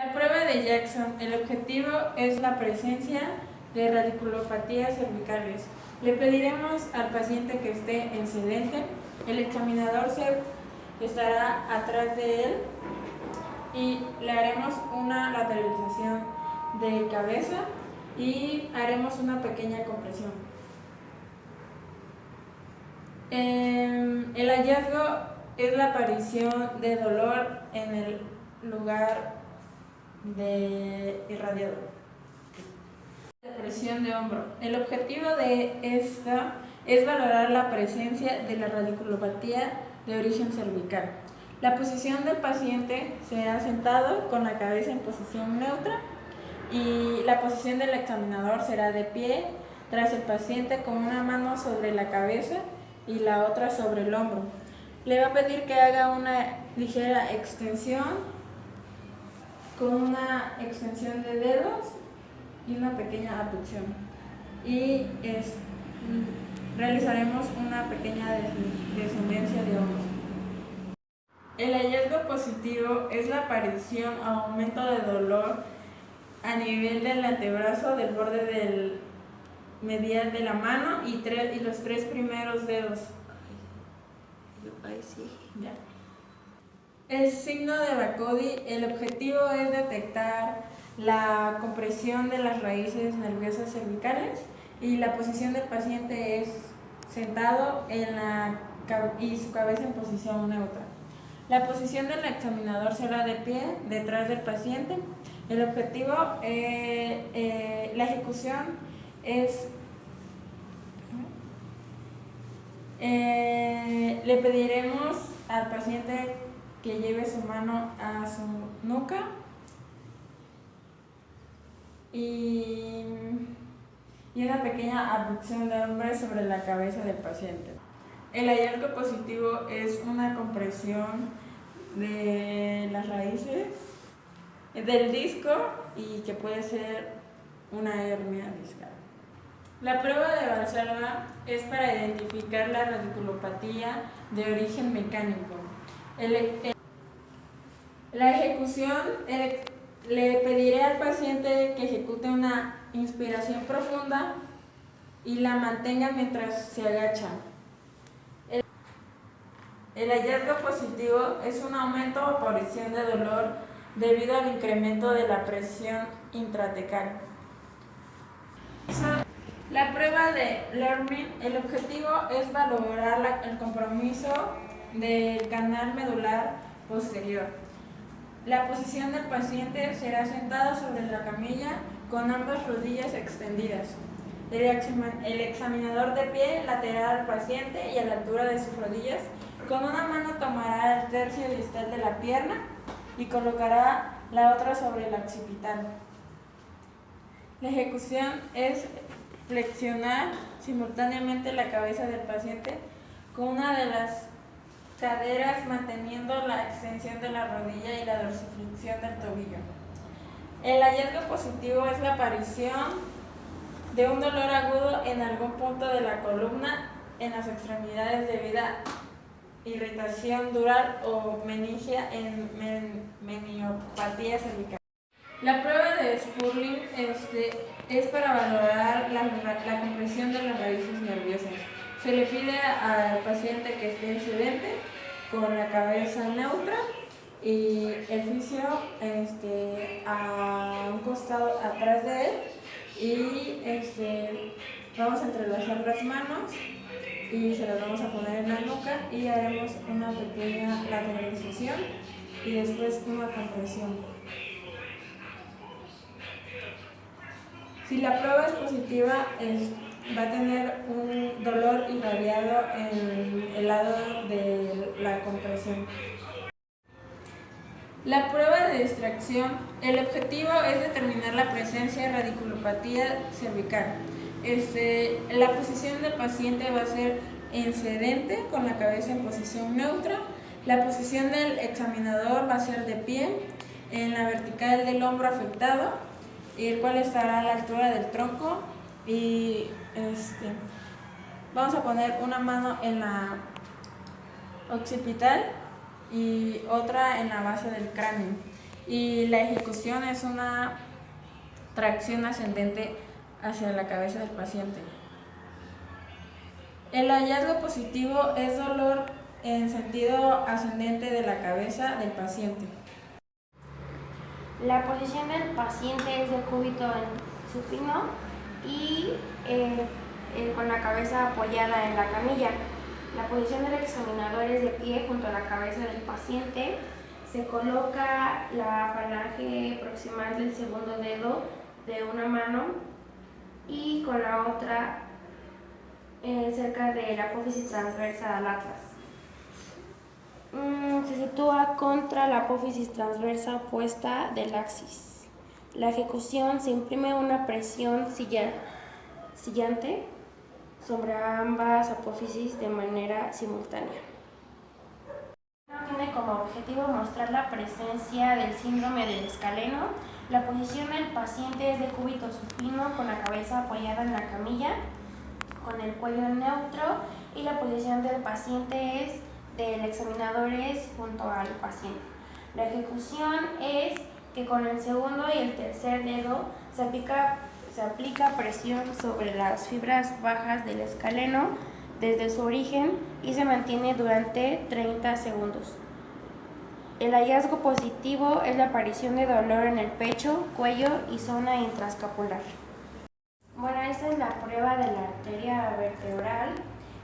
La prueba de Jackson, el objetivo es la presencia de radiculopatías cervicales. Le pediremos al paciente que esté en sedente, el examinador estará atrás de él y le haremos una lateralización de cabeza y haremos una pequeña compresión. El hallazgo es la aparición de dolor en el lugar de irradiado. Depresión de hombro. El objetivo de esta es valorar la presencia de la radiculopatía de origen cervical. La posición del paciente será sentado con la cabeza en posición neutra y la posición del examinador será de pie tras el paciente con una mano sobre la cabeza y la otra sobre el hombro. Le va a pedir que haga una ligera extensión con una extensión de dedos y una pequeña abducción. Y realizaremos una pequeña descendencia de hombros. El hallazgo positivo es la aparición o aumento de dolor a nivel del antebrazo, del borde del medial de la mano y los tres primeros dedos. Ahí sí. Ya. El signo de Bracody, el objetivo es detectar la compresión de las raíces nerviosas cervicales y la posición del paciente es sentado y su cabeza en posición neutra. La posición del examinador será de pie detrás del paciente. El objetivo, la ejecución es le pediremos al paciente que lleve su mano a su nuca y una pequeña abducción de hombro sobre la cabeza del paciente. El hallazgo positivo es una compresión de las raíces del disco y que puede ser una hernia discal. La prueba de Valsalva es para identificar la radiculopatía de origen mecánico. La ejecución, le pediré al paciente que ejecute una inspiración profunda y la mantenga mientras se agacha. El hallazgo positivo es un aumento o aparición de dolor debido al incremento de la presión intratecal. La prueba de Lermin, el objetivo es valorar el compromiso del canal medular posterior. La posición del paciente será sentado sobre la camilla con ambas rodillas extendidas. El examinador de pie lateral al paciente y a la altura de sus rodillas, con una mano tomará el tercio distal de la pierna y colocará la otra sobre el occipital. La ejecución es flexionar simultáneamente la cabeza del paciente con una de las caderas manteniendo la extensión de la rodilla y la dorsiflexión del tobillo. El hallazgo positivo es la aparición de un dolor agudo en algún punto de la columna en las extremidades debido a irritación dural o meningia en meniopatía cervical. La prueba de Spurling es para valorar la compresión de las raíces nerviosas. Se le pide al paciente que esté en sedente con la cabeza neutra y el fisio a un costado atrás de él y vamos a entrelazar las manos y se las vamos a poner en la nuca y haremos una pequeña lateralización y después una compresión. Si la prueba es positiva, va a tener un dolor irradiado en el lado de la compresión. La prueba de extracción, el objetivo es determinar la presencia de radiculopatía cervical. La posición del paciente va a ser en sedente, con la cabeza en posición neutra. La posición del examinador va a ser de pie, en la vertical del hombro afectado, el cual estará a la altura del tronco y vamos a poner una mano en la occipital y otra en la base del cráneo y la ejecución es una tracción ascendente hacia la cabeza del paciente. El hallazgo positivo es dolor en sentido ascendente de la cabeza del paciente. La posición del paciente es de cúbito en supino y con la cabeza apoyada en la camilla. La posición del examinador es de pie junto a la cabeza del paciente. Se coloca la falange proximal del segundo dedo de una mano y con la otra cerca de la apófisis transversa al atlas. Se sitúa contra la apófisis transversa opuesta del axis. La ejecución se imprime una presión sillante sobre ambas apófisis de manera simultánea. Tiene como objetivo mostrar la presencia del síndrome del escaleno. La posición del paciente es de cúbito supino con la cabeza apoyada en la camilla, con el cuello neutro, y la posición del paciente es del examinador es junto al paciente. La ejecución es que con el segundo y el tercer dedo se aplica presión sobre las fibras bajas del escaleno desde su origen y se mantiene durante 30 segundos. El hallazgo positivo es la aparición de dolor en el pecho, cuello y zona intraescapular. Bueno, esta es la prueba de la arteria vertebral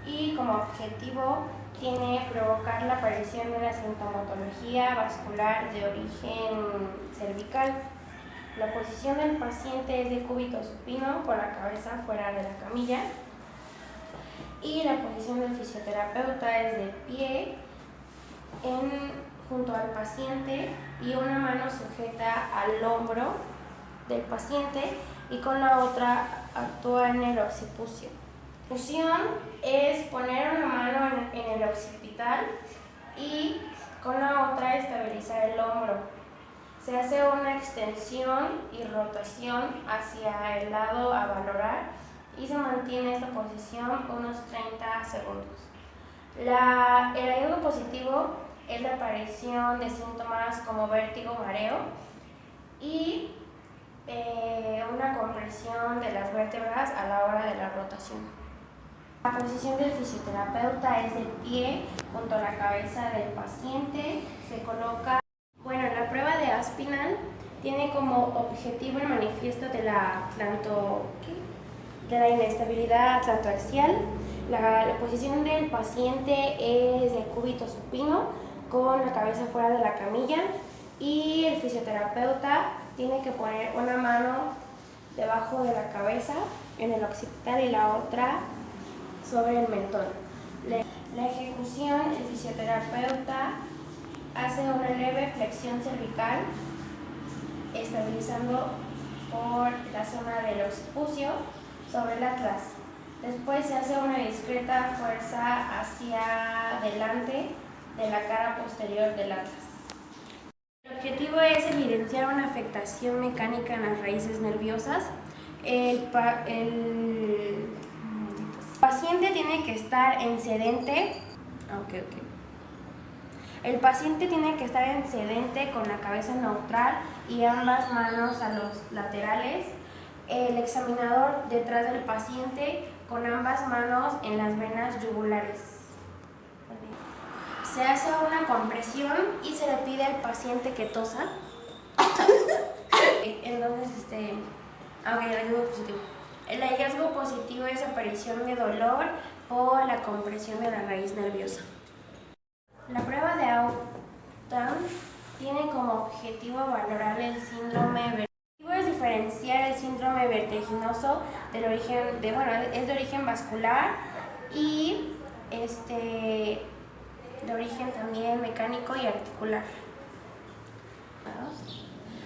y como objetivo tiene provocar la aparición de una sintomatología vascular de origen cervical. La posición del paciente es de cúbito supino con la cabeza fuera de la camilla y la posición del fisioterapeuta es de pie junto al paciente y una mano sujeta al hombro del paciente y con la otra actúa en el occipucio. Fusión es poner una mano en el occipital y con la otra estabilizar el hombro. Se hace una extensión y rotación hacia el lado a valorar y se mantiene esta posición unos 30 segundos. El hallazgo positivo es la aparición de síntomas como vértigo, mareo y una compresión de las vértebras a la hora de la rotación. La posición del fisioterapeuta es de pie junto a la cabeza del paciente. Se coloca. Bueno, la prueba de Aspinall tiene como objetivo el manifiesto de la inestabilidad atlantoaxial. La posición del paciente es de cúbito supino con la cabeza fuera de la camilla y el fisioterapeuta tiene que poner una mano debajo de la cabeza en el occipital y la otra sobre el mentón. La ejecución, el fisioterapeuta hace una leve flexión cervical estabilizando por la zona del occipucio sobre el atlas. Después se hace una discreta fuerza hacia adelante de la cara posterior del atlas. El objetivo es evidenciar una afectación mecánica en las raíces nerviosas. El paciente tiene que estar en sedente. El paciente tiene que estar en sedente con la cabeza neutral y ambas manos a los laterales. El examinador detrás del paciente con ambas manos en las venas yugulares. Se hace una compresión y se le pide al paciente que tosa. Entonces, el hallazgo positivo. El hallazgo positivo es aparición de dolor por la compresión de la raíz nerviosa. La prueba de Autham tiene como objetivo valorar el síndrome vertiginoso. Es diferenciar el síndrome vertiginoso del origen es de origen vascular y de origen también mecánico y articular.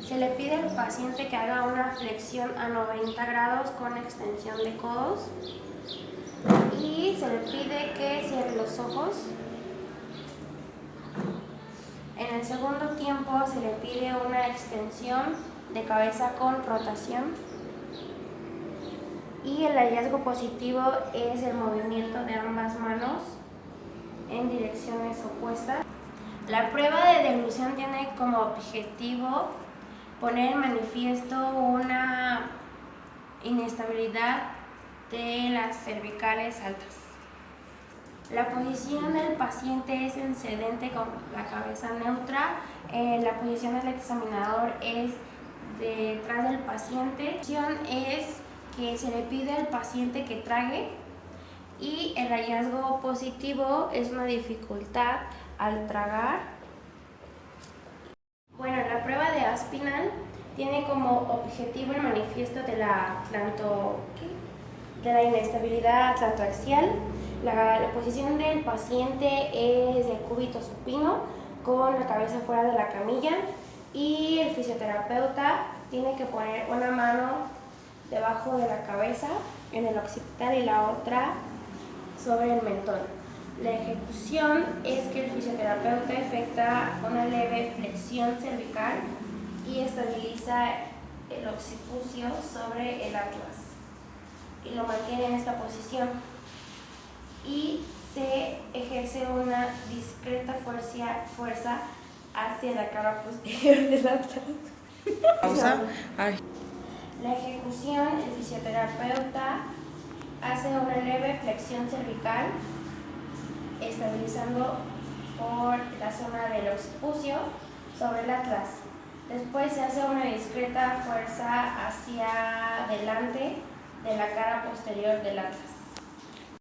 Se le pide al paciente que haga una flexión a 90 grados con extensión de codos y se le pide que cierre los ojos. En el segundo tiempo se le pide una extensión de cabeza con rotación y el hallazgo positivo es el movimiento de ambas manos en direcciones opuestas. La prueba de deglución tiene como objetivo poner en manifiesto una inestabilidad de las cervicales altas. La posición del paciente es en sedente con la cabeza neutra. La posición del examinador es detrás del paciente. La posición es que se le pide al paciente que trague, y el hallazgo positivo es una dificultad al tragar. Bueno, la prueba de Aspinall tiene como objetivo el manifiesto de la inestabilidad atlantoaxial. La posición del paciente es de cúbito supino con la cabeza fuera de la camilla, y el fisioterapeuta tiene que poner una mano debajo de la cabeza en el occipital y la otra sobre el mentón. La ejecución es que el fisioterapeuta efectúa una leve flexión cervical y estabiliza el occipucio sobre el atlas y lo mantiene en esta posición, y se ejerce una discreta fuerza hacia la cara posterior del atlas. Pausa. Ay. La ejecución, el fisioterapeuta hace una leve flexión cervical, estabilizando por la zona del occipucio sobre el atlas. Después se hace una discreta fuerza hacia adelante de la cara posterior del atlas.